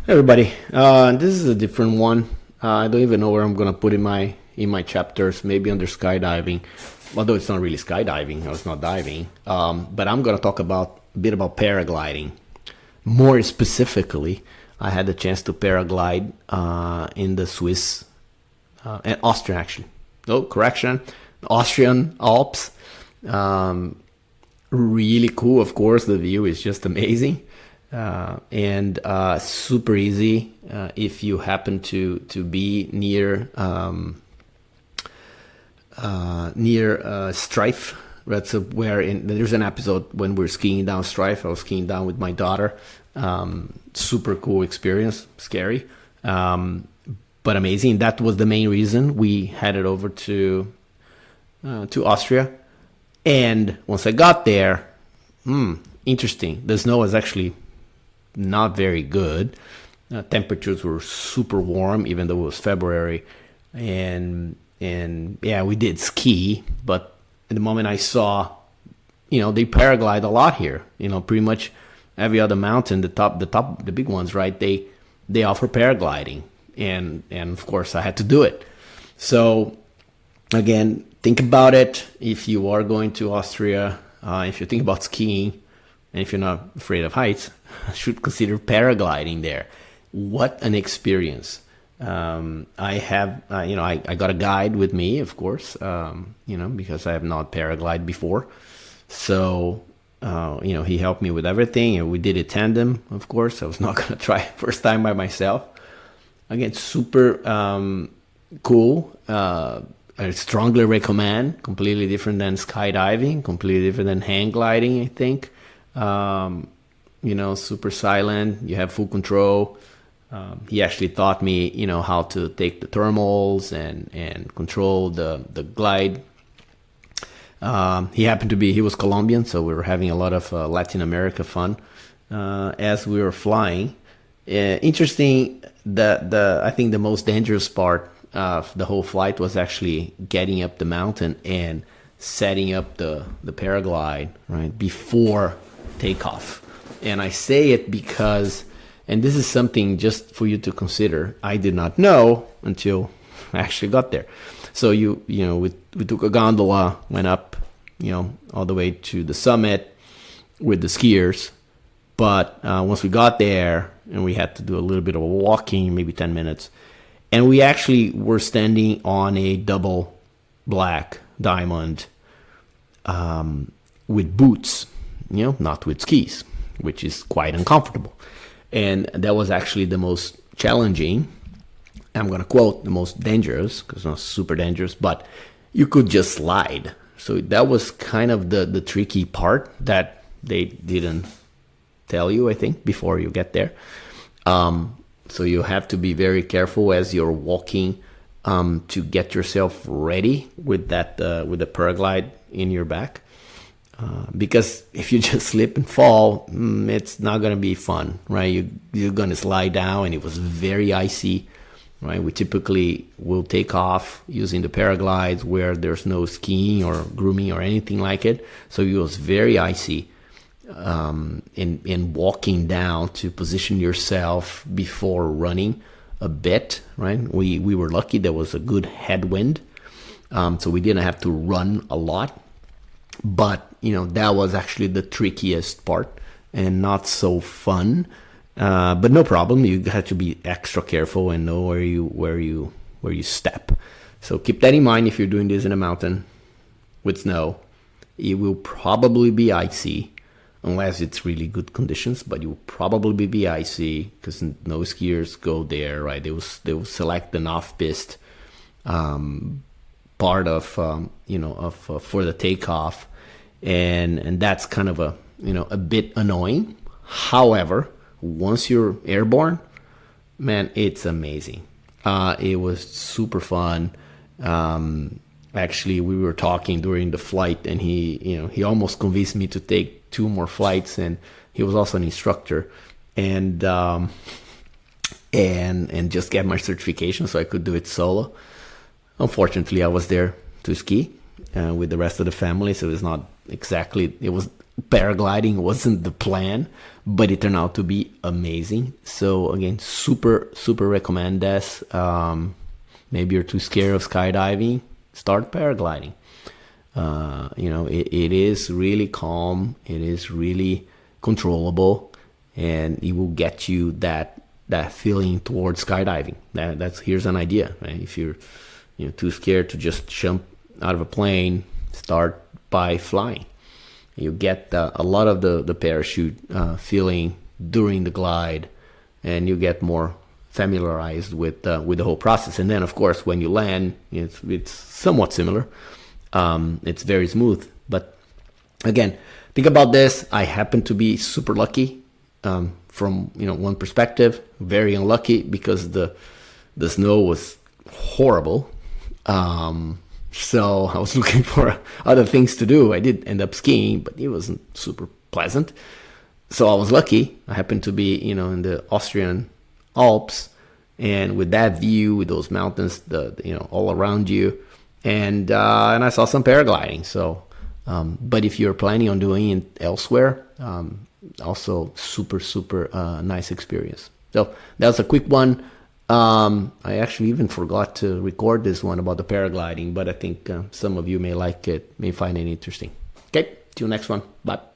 Hey everybody, this is a different one. I don't even know where I'm gonna put in my chapters. Maybe under skydiving, although it's not really skydiving. I was not diving, but I'm gonna talk about a bit about paragliding. More specifically, I had the chance to paraglide in the Swiss and Austrian actually. No correction, Austrian Alps. Really cool. Of course, the view is just amazing. And super easy if you happen to be near Strife. That's there's an episode when we're skiing down Strife. I was skiing down with my daughter. Super cool experience, scary, but amazing. That was the main reason we headed over to Austria. And once I got there, interesting. The snow was actually not very good. Temperatures were super warm, even though it was February, and yeah, we did ski. But at the moment I saw, they paraglide a lot here. Pretty much every other mountain, the big ones, right? They offer paragliding, and of course I had to do it. So again, think about it if you are going to Austria. If you think about skiing, and if you're not afraid of heights, should consider paragliding there. What an experience! I got a guide with me, of course, because I have not paraglided before. So, he helped me with everything, and we did it tandem. Of course, I was not gonna try it first time by myself. Again, super cool. I strongly recommend. Completely different than skydiving. Completely different than hang gliding, I think. Super silent. You have full control. He actually taught me, how to take the thermals and control the glide. He was Colombian, so we were having a lot of Latin America fun as we were flying. Interesting. I think the most dangerous part of the whole flight was actually getting up the mountain and setting up the paraglide right before takeoff. And I say it because, and this is something just for you to consider, I did not know until I actually got there. So we took a gondola, went up, all the way to the summit with the skiers. But once we got there, and we had to do a little bit of walking, maybe 10 minutes, and we actually were standing on a double black diamond with boots, not with skis, which is quite uncomfortable. And that was actually the most challenging. I'm going to quote the most dangerous, because it's not super dangerous, but you could just slide. So that was kind of the tricky part that they didn't tell you, I think, before you get there. So you have to be very careful as you're walking to get yourself ready with with the paraglide in your back. Because if you just slip and fall, it's not going to be fun, right? You're going to slide down, and it was very icy, right? We typically will take off using the paraglides where there's no skiing or grooming or anything like it. So it was very icy. In walking down to position yourself before running a bit, right? We were lucky there was a good headwind, so we didn't have to run a lot. But that was actually the trickiest part and not so fun. But no problem. You have to be extra careful and know where you step. So keep that in mind if you're doing this in a mountain with snow. It will probably be icy unless it's really good conditions, but it will probably be icy because no skiers go there, right? They will select an off-piste part of for the takeoff, and that's kind of a bit annoying. However, once you're airborne, man, it's amazing. It was super fun. Actually, we were talking during the flight, and he almost convinced me to take 2 more flights, and he was also an instructor, and just get my certification so I could do it solo. Unfortunately, I was there to ski with the rest of the family, so it was paragliding wasn't the plan, but it turned out to be amazing. So again, super recommend this. Maybe you're too scared of skydiving, start paragliding. It is really calm, it is really controllable, and it will get you that feeling towards skydiving. Here's an idea, right? If you're too scared to just jump out of a plane, start by flying. You get a lot of the parachute feeling during the glide, and you get more familiarized with the whole process. And then, of course, when you land, it's somewhat similar. It's very smooth. But again, think about this. I happen to be super lucky from one perspective, very unlucky because the snow was horrible. So I was looking for other things to do. I did end up skiing, but it wasn't super pleasant. So I was lucky. I happened to be, in the Austrian Alps, and with that view, with those mountains, all around you, and I saw some paragliding. So, but if you're planning on doing it elsewhere, also super nice experience. So that was a quick one. I actually even forgot to record this one about the paragliding, but I think some of you may like it, may find it interesting. Okay, till next one. Bye.